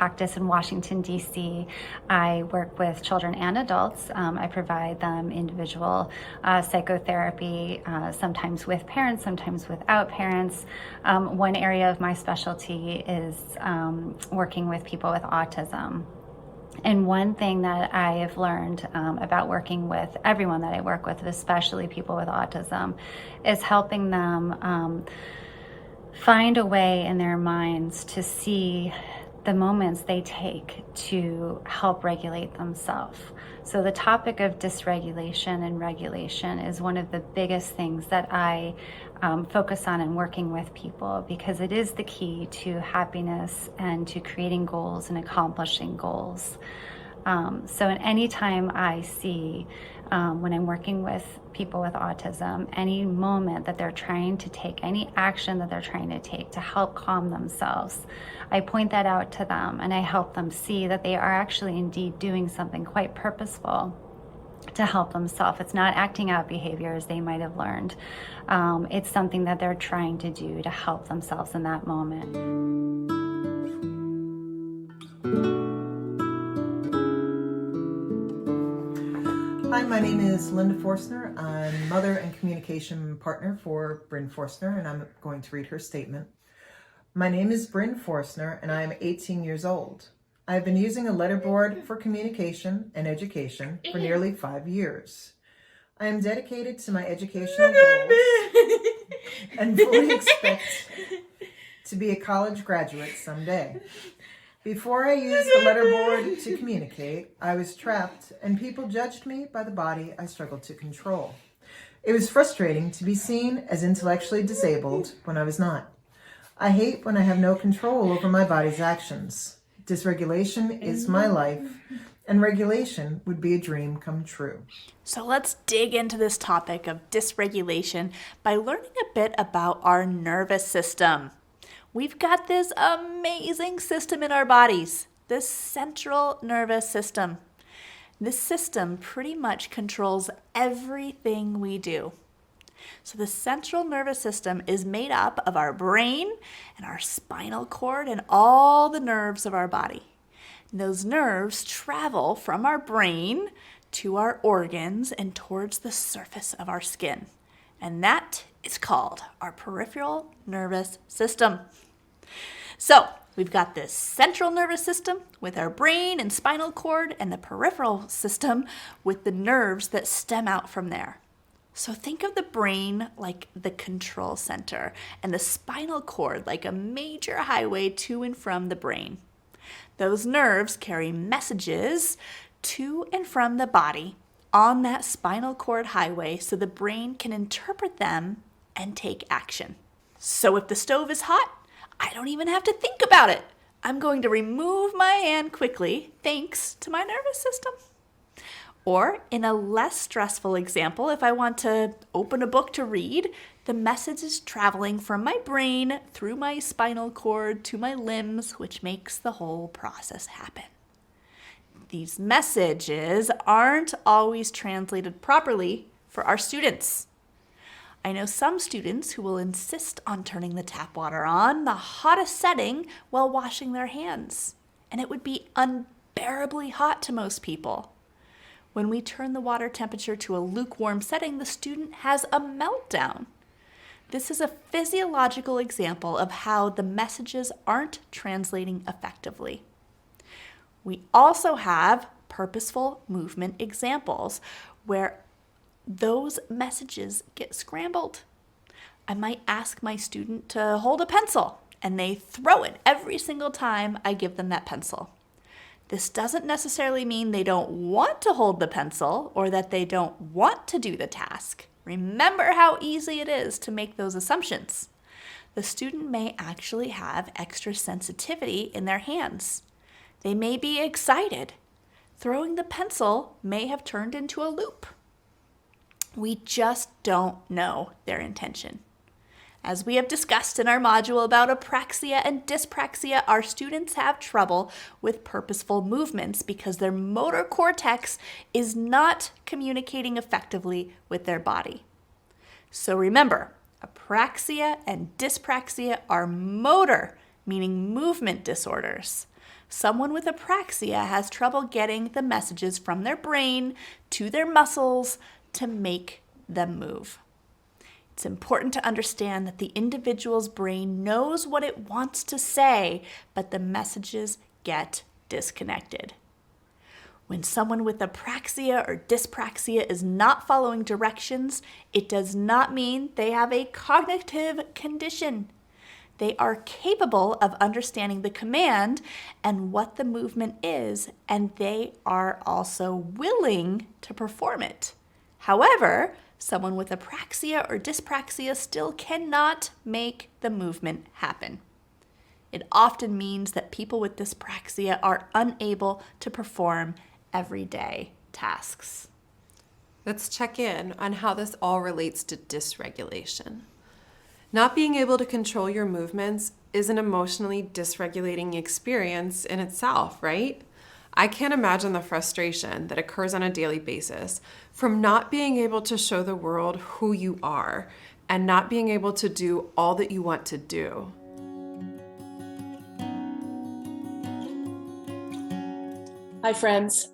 practice in Washington, D.C. I work with children and adults. I provide them individual psychotherapy, sometimes with parents, sometimes without parents. One area of my specialty is working with people with autism. And one thing that I have learned about working with everyone that I work with, especially people with autism, is helping them find a way in their minds to see the moments they take to help regulate themselves. So the topic of dysregulation and regulation is one of the biggest things that I focus on in working with people, because it is the key to happiness and to creating goals and accomplishing goals. So at any time I see, when I'm working with people with autism, any moment that they're trying to take, any action that they're trying to take to help calm themselves, I point that out to them and I help them see that they are actually indeed doing something quite purposeful to help themselves. It's not acting out behaviors they might have learned. It's something that they're trying to do to help themselves in that moment. Hi, my name is Linda Forstner. I'm mother and communication partner for Bryn Forstner, and I'm going to read her statement. My name is Bryn Forstner, and I am 18 years old. I have been using a letterboard for communication and education for nearly 5 years. I am dedicated to my educational goals and fully expect to be a college graduate someday. Before I used the letterboard to communicate, I was trapped and people judged me by the body I struggled to control. It was frustrating to be seen as intellectually disabled when I was not. I hate when I have no control over my body's actions. Dysregulation is my life, and regulation would be a dream come true. So let's dig into this topic of dysregulation by learning a bit about our nervous system. We've got this amazing system in our bodies, this central nervous system. This system pretty much controls everything we do. So the central nervous system is made up of our brain and our spinal cord and all the nerves of our body. And those nerves travel from our brain to our organs and towards the surface of our skin. And that is called our peripheral nervous system. So we've got this central nervous system with our brain and spinal cord, and the peripheral system with the nerves that stem out from there. So think of the brain like the control center and the spinal cord like a major highway to and from the brain. Those nerves carry messages to and from the body on that spinal cord highway so the brain can interpret them and take action. So if the stove is hot, I don't even have to think about it. I'm going to remove my hand quickly thanks to my nervous system. Or in a less stressful example, if I want to open a book to read, the message is traveling from my brain through my spinal cord to my limbs, which makes the whole process happen. These messages aren't always translated properly for our students. I know some students who will insist on turning the tap water on the hottest setting while washing their hands, and it would be unbearably hot to most people. When we turn the water temperature to a lukewarm setting, the student has a meltdown. This is a physiological example of how the messages aren't translating effectively. We also have purposeful movement examples where those messages get scrambled. I might ask my student to hold a pencil, and they throw it every single time I give them that pencil. This doesn't necessarily mean they don't want to hold the pencil or that they don't want to do the task. Remember how easy it is to make those assumptions. The student may actually have extra sensitivity in their hands. They may be excited. Throwing the pencil may have turned into a loop. We just don't know their intention. As we have discussed in our module about apraxia and dyspraxia, our students have trouble with purposeful movements because their motor cortex is not communicating effectively with their body. So remember, apraxia and dyspraxia are motor, meaning movement disorders. Someone with apraxia has trouble getting the messages from their brain to their muscles to make them move. It's important to understand that the individual's brain knows what it wants to say, but the messages get disconnected. When someone with apraxia or dyspraxia is not following directions, it does not mean they have a cognitive condition. They are capable of understanding the command and what the movement is, and they are also willing to perform it. However, someone with apraxia or dyspraxia still cannot make the movement happen. It often means that people with dyspraxia are unable to perform everyday tasks. Let's check in on how this all relates to dysregulation. Not being able to control your movements is an emotionally dysregulating experience in itself, right? I can't imagine the frustration that occurs on a daily basis from not being able to show the world who you are and not being able to do all that you want to do. Hi, friends.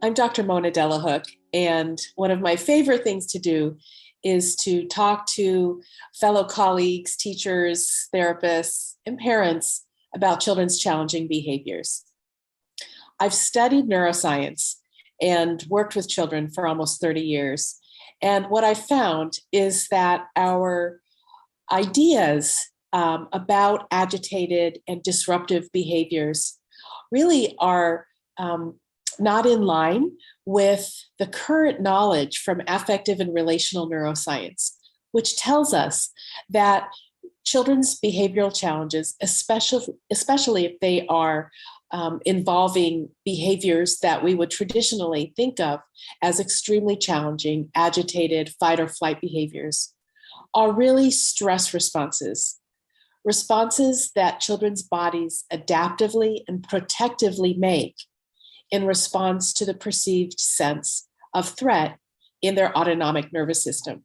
I'm Dr. Mona Delahook, and one of my favorite things to do is to talk to fellow colleagues, teachers, therapists, and parents about children's challenging behaviors. I've studied neuroscience and worked with children for almost 30 years. And what I've found is that our ideas about agitated and disruptive behaviors really are not in line with the current knowledge from affective and relational neuroscience, which tells us that children's behavioral challenges, especially if they are involving behaviors that we would traditionally think of as extremely challenging, agitated, fight or flight behaviors, are really stress responses. Responses that children's bodies adaptively and protectively make in response to the perceived sense of threat in their autonomic nervous system.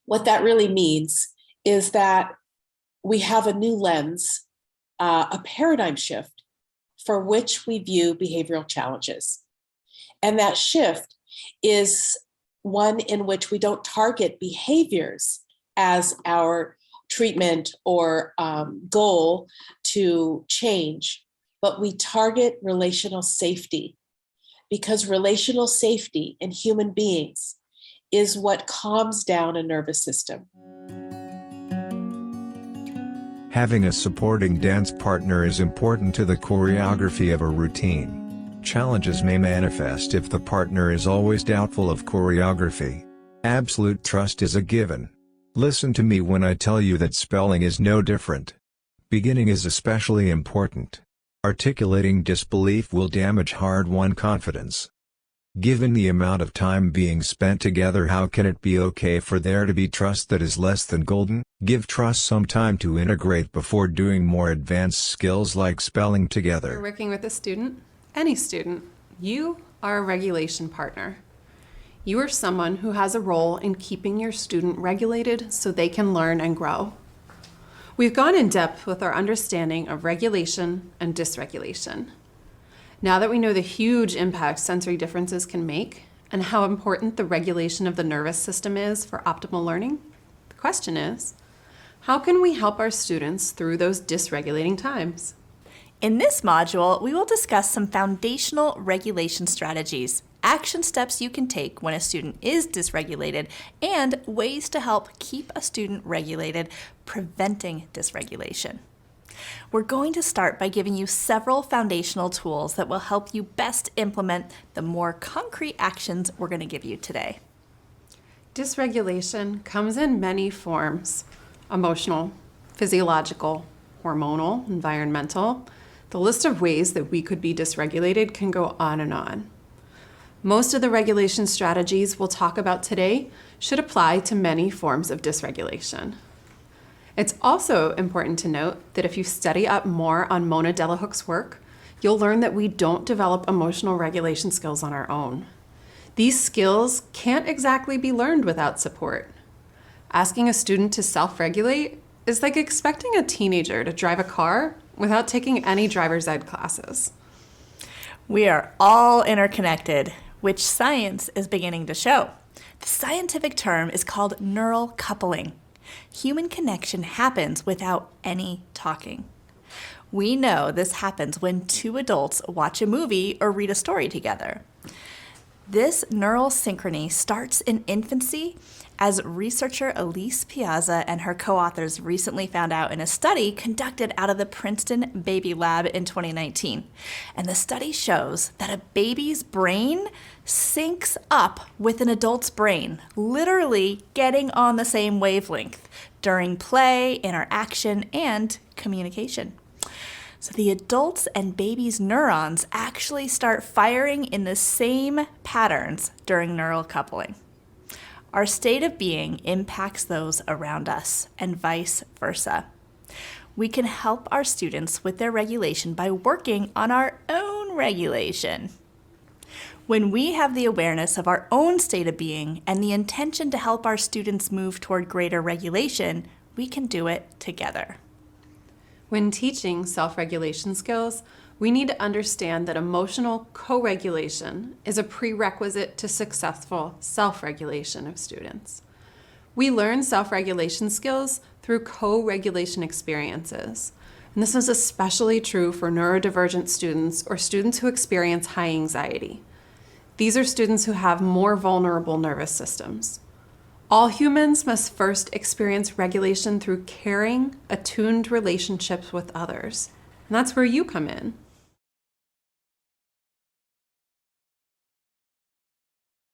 What that really means is that we have a new lens, a paradigm shift for which we view behavioral challenges. And that shift is one in which we don't target behaviors as our treatment or goal to change, but we target relational safety, because relational safety in human beings is what calms down a nervous system. Having a supporting dance partner is important to the choreography of a routine. Challenges may manifest if the partner is always doubtful of choreography. Absolute trust is a given. Listen to me when I tell you that spelling is no different. Beginning is especially important. Articulating disbelief will damage hard-won confidence. Given the amount of time being spent together, how can it be okay for there to be trust that is less than golden? Give trust some time to integrate before doing more advanced skills like spelling together. You're working with a student, any student, you are a regulation partner. You are someone who has a role in keeping your student regulated so they can learn and grow. We've gone in depth with our understanding of regulation and dysregulation. Now that we know the huge impact sensory differences can make and how important the regulation of the nervous system is for optimal learning, the question is, how can we help our students through those dysregulating times? In this module, we will discuss some foundational regulation strategies, action steps you can take when a student is dysregulated, and ways to help keep a student regulated, preventing dysregulation. We're going to start by giving you several foundational tools that will help you best implement the more concrete actions we're going to give you today. Dysregulation comes in many forms: emotional, physiological, hormonal, environmental. The list of ways that we could be dysregulated can go on and on. Most of the regulation strategies we'll talk about today should apply to many forms of dysregulation. It's also important to note that if you study up more on Mona Delahook's work, you'll learn that we don't develop emotional regulation skills on our own. These skills can't exactly be learned without support. Asking a student to self-regulate is like expecting a teenager to drive a car without taking any driver's ed classes. We are all interconnected, which science is beginning to show. The scientific term is called neural coupling. Human connection happens without any talking. We know this happens when two adults watch a movie or read a story together. This neural synchrony starts in infancy, as researcher Elise Piazza and her co-authors recently found out in a study conducted out of the Princeton Baby Lab in 2019. And the study shows that a baby's brain syncs up with an adult's brain, literally getting on the same wavelength during play, interaction, and communication. So the adults and baby's neurons actually start firing in the same patterns during neural coupling. Our state of being impacts those around us, and vice versa. We can help our students with their regulation by working on our own regulation. When we have the awareness of our own state of being and the intention to help our students move toward greater regulation, we can do it together. When teaching self-regulation skills, we need to understand that emotional co-regulation is a prerequisite to successful self-regulation of students. We learn self-regulation skills through co-regulation experiences. And this is especially true for neurodivergent students or students who experience high anxiety. These are students who have more vulnerable nervous systems. All humans must first experience regulation through caring, attuned relationships with others. And that's where you come in.